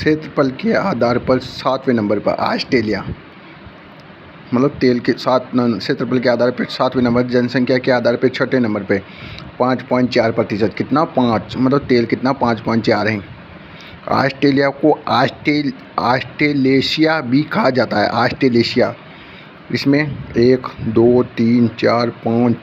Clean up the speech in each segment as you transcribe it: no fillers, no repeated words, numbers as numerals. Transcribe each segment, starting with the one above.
क्षेत्रफल के आधार पर 7वें नंबर पर ऑस्ट्रेलिया, मतलब तेल के क्षेत्रफल के आधार पर 7वें नंबर, जनसंख्या के आधार पर 6ठे नंबर पे 5.4%। कितना 5, मतलब तेल कितना 5.4 है। ऑस्ट्रेलिया को ऑस्ट्रेलेशिया भी कहा जाता है। ऑस्ट्रेलेशिया, इसमें 1 2 3 4 5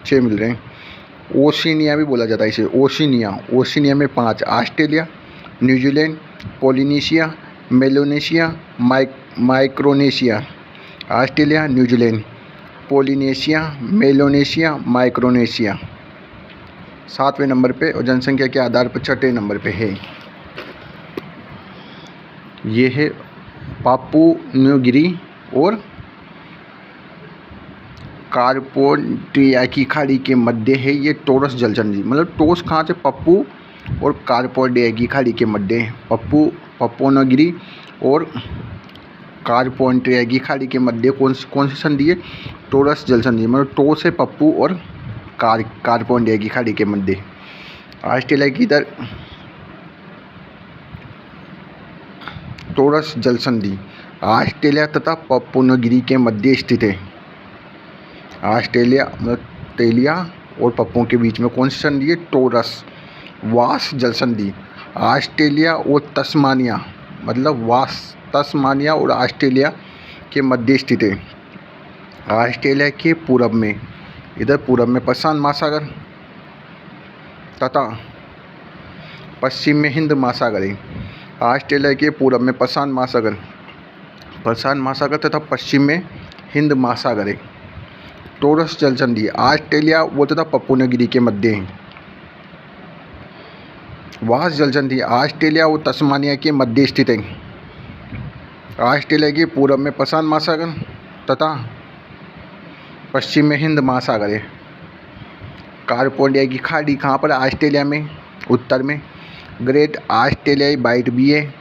6 मिल रहे हैं। ओशिनिया भी बोला जाता है इसे, ओशिनिया में 5, Australia, New Zealand, Polynesia, Melanesia, Micronesia. Australia, New Zealand, Polynesia, Melanesia, Micronesia 7वें नंबर पे और जनसंख्या के आधार पर 6ठे नंबर पे है। ये है पापुआ न्यू गिनी और कार्पेंट्रिया की खाड़ी के मध्य है ये टॉरस जलसंधि। मतलब टॉरस कहाँ से, पप्पू और कार्पेंट्रिया की खाड़ी के मध्य है। पापुआ न्यू गिनी और कार्पेंट्रिया की खाड़ी के मध्य कौन सी संधि है, टॉरस जलसंधि। मतलब टॉरस है पप्पू और कार्पेंट्रिया की खाड़ी के मध्य। ऑस्ट्रेलिया की इधर टॉरस जलसंधि ऑस्ट्रेलिया तथा पापुआ न्यू गिनी के मध्य स्थित है। ऑस्ट्रेलिया और पप्पू के बीच में कौन सी संधि है, टॉरस वास जलसंधि। ऑस्ट्रेलिया और तस्मानिया, मतलब तस्मानिया और ऑस्ट्रेलिया के मध्य स्थित है। ऑस्ट्रेलिया के पूरब में, इधर पूरब में प्रशांत महासागर तथा पश्चिम में हिंद महासागर है। ऑस्ट्रेलिया के पूरब में प्रशांत महासागर तथा पश्चिम में हिंद महासागर है। टॉरस जलसंधि ऑस्ट्रेलिया व तथा पापुआ न्यू गिनी के मध्य है। वास जलसंधि ऑस्ट्रेलिया और तस्मानिया के मध्य स्थित है। ऑस्ट्रेलिया के पूरब में प्रशांत महासागर तथा पश्चिम में हिंद महासागर है। कार्पेंट्रिया की खाड़ी कहाँ पर, ऑस्ट्रेलिया में, उत्तर में। ग्रेट ऑस्ट्रेलियाई बाइट भी है।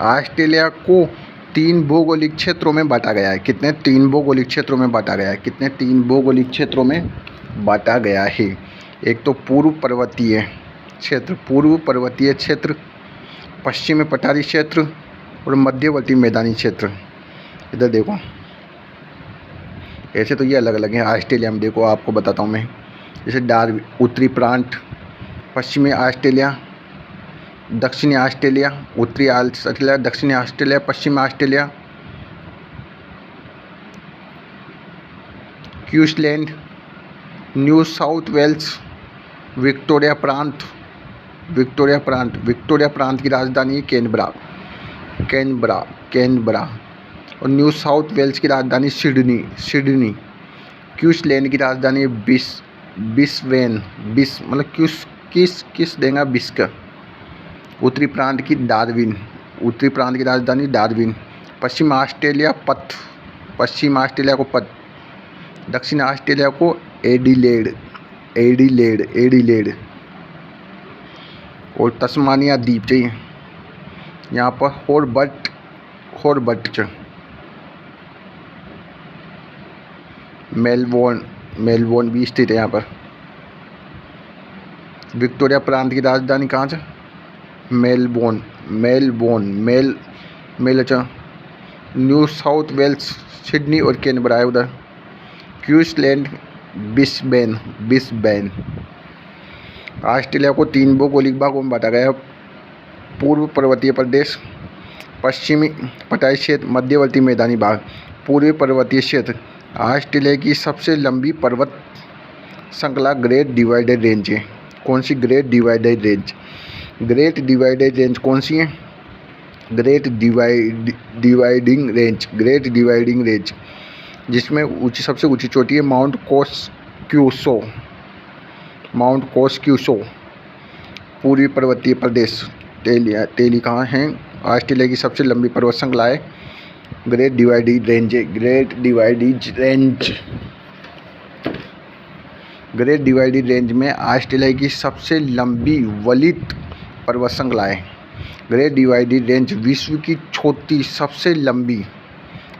ऑस्ट्रेलिया को 3 भौगोलिक क्षेत्रों में बांटा गया है। कितने, 3 भौगोलिक क्षेत्रों में बांटा गया है। कितने, 3 भौगोलिक क्षेत्रों में बांटा गया है। एक तो पूर्व पर्वतीय क्षेत्र, पश्चिमी पठारी क्षेत्र और मध्यवर्ती मैदानी क्षेत्र। इधर देखो, ऐसे तो ये अलग अलग हैं। ऑस्ट्रेलिया में देखो, आपको बताता हूँ मैं, जैसे उत्तरी प्रांत, पश्चिमी ऑस्ट्रेलिया, दक्षिणी ऑस्ट्रेलिया, उत्तरी ऑस्ट्रेलिया, दक्षिणी ऑस्ट्रेलिया, पश्चिमी Australia, Queensland, New South Wales, Victoria प्रांत की राजधानी कैनबरा और न्यू साउथ वेल्स की राजधानी सिडनी। क्वींसलैंड की राजधानी बिस्बेन, मतलब किस देगा, बिस्क। उत्तरी प्रांत की राजधानी डार्विन। पश्चिम ऑस्ट्रेलिया को पथ, दक्षिण ऑस्ट्रेलिया को एडिलेड और तस्मानिया द्वीप चाहिए। यहाँ पर हॉबर्ट, मेलबोर्न भी स्थित है यहाँ पर। विक्टोरिया प्रांत की राजधानी कहाँ से, Melbourne. New South Wales, Sydney और कैनबरा है उधर। क्वींसलैंड, बिस्बेन। ऑस्ट्रेलिया को 3 भौगोलिक भागों में बांटा गया। पूर्व पर्वतीय प्रदेश, पश्चिमी पठारी क्षेत्र, मध्यवर्ती मैदानी भाग। पूर्वी पर्वतीय क्षेत्र ऑस्ट्रेलिया की सबसे लंबी पर्वत श्रृंखला ग्रेट डिवाइडेड रेंज है। कौन सी, ग्रेट डिवाइडेड रेंज कौन सी है, ग्रेट डिवाइडिंग रेंज, जिसमें सबसे ऊंची चोटी है माउंट कोस्क्यूसो। पूर्वी पर्वतीय प्रदेश, तेली कहाँ है, ऑस्ट्रेलिया की सबसे लंबी पर्वत श्रृंखला है, ग्रेट डिवाइडेड रेंज में ऑस्ट्रेलिया की सबसे लंबी वलित पर्वत श्रृंखला है। ग्रेट डिवाइडेड रेंज विश्व की चौथी सबसे लंबी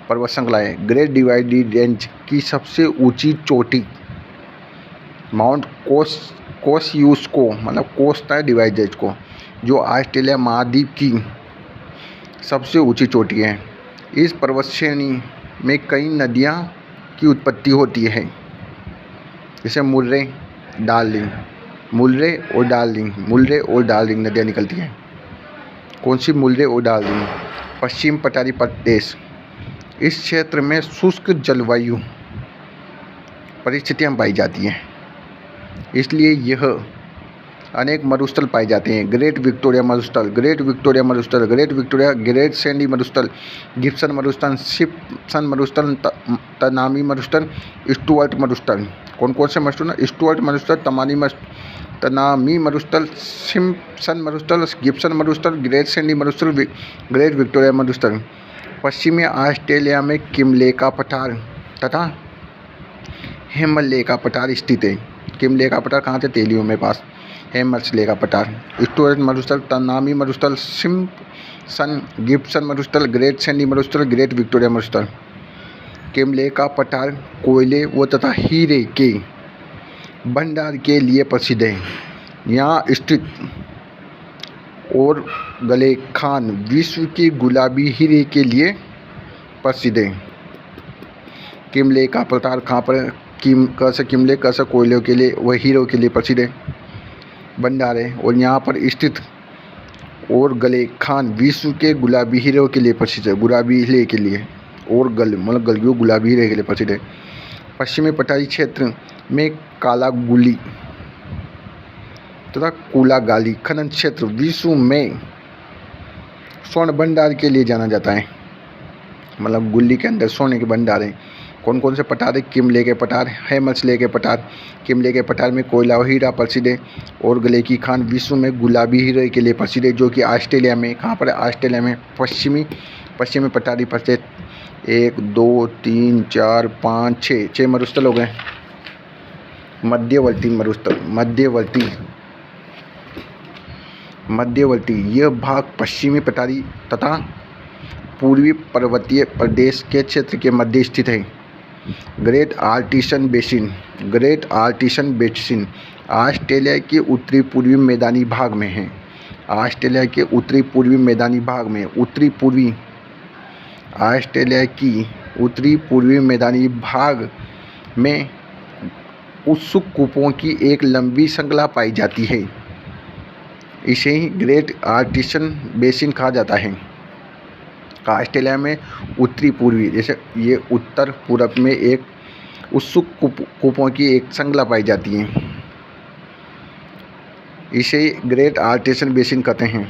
पर्वत श्रृंखला है। ग्रेट डिवाइडेड रेंज की सबसे ऊंची चोटी माउंट कोस्सियुस्को मतलब कोस्टा डिवाइडेज को, जो ऑस्ट्रेलिया महाद्वीप की सबसे ऊंची चोटी है। इस पर्वत श्रेणी में कई नदियां की उत्पत्ति होती है, जैसे मुर्रे और डार्लिंग नदियाँ निकलती हैं। कौन सी? मुर्रे और डार्लिंग। पश्चिम पठारी प्रदेश, इस क्षेत्र में शुष्क जलवायु परिस्थितियाँ पाई जाती हैं, इसलिए यह अनेक मरुस्थल पाए जाते हैं। ग्रेट विक्टोरिया मरुस्थल, ग्रेट सैंडी मरुस्थल, गिब्सन मरुस्थल, सिम्पसन मरुस्थल, तनामी मरुस्थल, स्टुअर्ट मरुस्थल। कौन कौन से मरुस्थल? स्टुअर्ट मरुस्थल, तनामी मरुस्थल, सिम्पसन मरुस्थल, गिब्सन मरुस्थल, ग्रेट सैंडी मरुस्थल, ग्रेट विक्टोरिया मरुस्थल। पश्चिमी ऑस्ट्रेलिया में किमले का पठार तथा हेमले का पठार स्थित है। किमले का पठार कहाँ से? तेलियों में पास। हेमले का पठार। स्टुअर्ट मरुस्थल, तनामी मरुस्थल, सिम्पसन, गिब्सन मरुस्थल, ग्रेट सैंडी मरुस्थल, ग्रेट विक्टोरिया मरुस्थल। किमले का पठार कोयले व तथा हीरे के भंडार के लिए प्रसिद्ध है। यहाँ स्थित और गले खान विश्व के गुलाबी हीरे के लिए प्रसिद्ध है। किमले का पठार कहाँ पर है? किमले कैसे कोयलों के लिए व हीरो के लिए प्रसिद्ध है, भंडार है। और यहाँ पर स्थित और गले खान विश्व के गुलाबी हीरे के लिए प्रसिद्ध है, गुलाबी हीरे के लिए। और मतलब गलियों गुलाबी हीरे के लिए प्रसिद्ध है। पश्चिमी पठारी क्षेत्र में काला गुली तथा कूलागाली खनन क्षेत्र विश्व में स्वर्ण भंडार के लिए जाना जाता है, मतलब गुल्ली के अंदर सोने के भंडार हैं। कौन कौन से पठार है? किमले के पठार, हेमले के पठार। किमले के पठार में कोयला और हीरा प्रसिद्ध है, और गले की खान विश्व में गुलाबी हीरे के लिए प्रसिद्ध है, जो कि ऑस्ट्रेलिया में कहाँ पर है? ऑस्ट्रेलिया में पश्चिमी पठारी प्रदेश। 1 2 3 4 5 6 मरुस्थल हो गए। मध्यवर्ती मरुस्थल, मध्यवर्ती यह भाग पश्चिमी पठारी तथा पूर्वी पर्वतीय प्रदेश के क्षेत्र के मध्य स्थित है। ग्रेट आर्टिसन बेसिन ऑस्ट्रेलिया के उत्तरी पूर्वी मैदानी भाग में है। ऑस्ट्रेलिया के उत्तरी पूर्वी मैदानी भाग में ऑस्ट्रेलिया की उत्तरी पूर्वी मैदानी भाग में उत्सुक कूपों की एक लंबी श्रृंखला पाई जाती है। इसे ही ग्रेट आर्टिसन बेसिन कहा जाता है। ऑस्ट्रेलिया में उत्तरी पूर्वी, जैसे ये उत्तर पूरब में एक उत्सुक कूपों की एक श्रृंखला पाई जाती है, इसे ग्रेट आर्टिसन बेसिन कहते हैं।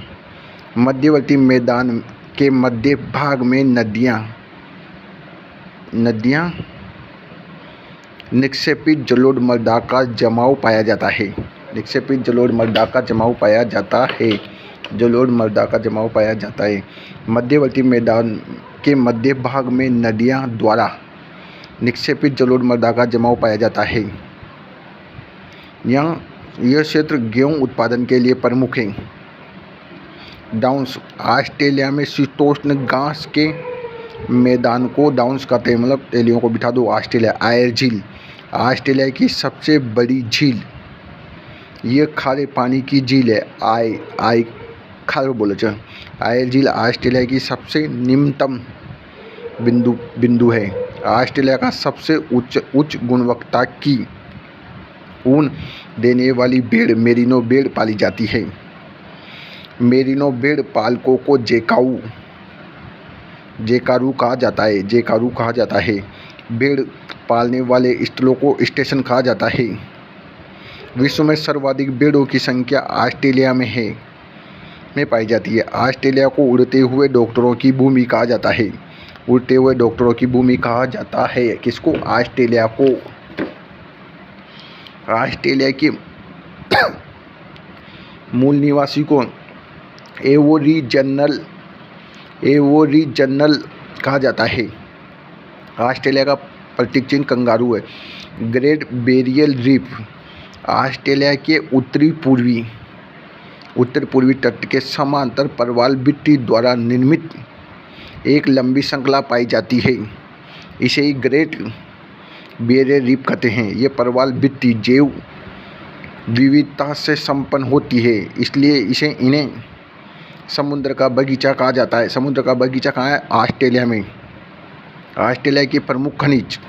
मध्यवर्ती मैदान के मध्य भाग में नदियाँ निक्षेपित जलोढ़ मृदा का जमाव पाया जाता है। मध्यवर्ती मैदान के मध्य भाग में नदियाँ द्वारा निक्षेपित जलोढ़ मृदा का जमाव पाया जाता है। यह क्षेत्र गेहूं उत्पादन के लिए प्रमुख है। डाउन्स ऑस्ट्रेलिया में शीतोष्ण घास के मैदान को डाउन्स कहते हैं, मतलब तेलियों को बिठा दो। ऑस्ट्रेलिया आयर झील ऑस्ट्रेलिया की सबसे बड़ी झील, यह खारे पानी की झील है। आयर झील ऑस्ट्रेलिया की सबसे निम्नतम बिंदु है। ऑस्ट्रेलिया का सबसे उच्च गुणवत्ता की ऊन देने वाली भेड़ मेरिनो भेड़ पाली जाती है। मेरिनो भेड़ पालकों को जेकारू कहा जाता है। भेड़ पालने वाले स्थलों को स्टेशन कहा जाता है। विश्व में सर्वाधिक भेड़ों की संख्या ऑस्ट्रेलिया में पाई जाती है। ऑस्ट्रेलिया को उड़ते हुए डॉक्टरों की भूमि कहा जाता है। किसको? ऑस्ट्रेलिया को। ऑस्ट्रेलिया के मूल निवासी को एवोरिजिनल कहा जाता है। ऑस्ट्रेलिया का प्रतीक चिन्ह कंगारू है। ग्रेट बैरियर रीफ ऑस्ट्रेलिया के उत्तर पूर्वी तट के समांतर प्रवाल भित्ति द्वारा निर्मित एक लंबी श्रृंखला पाई जाती है। इसे ही ग्रेट बैरियर रीफ कहते हैं। ये प्रवाल भित्ति जैव विविधता से संपन्न होती है, इसलिए इन्हें समुद्र का बगीचा कहा जाता है। समुद्र का बगीचा कहाँ है? ऑस्ट्रेलिया में। ऑस्ट्रेलिया की प्रमुख खनिज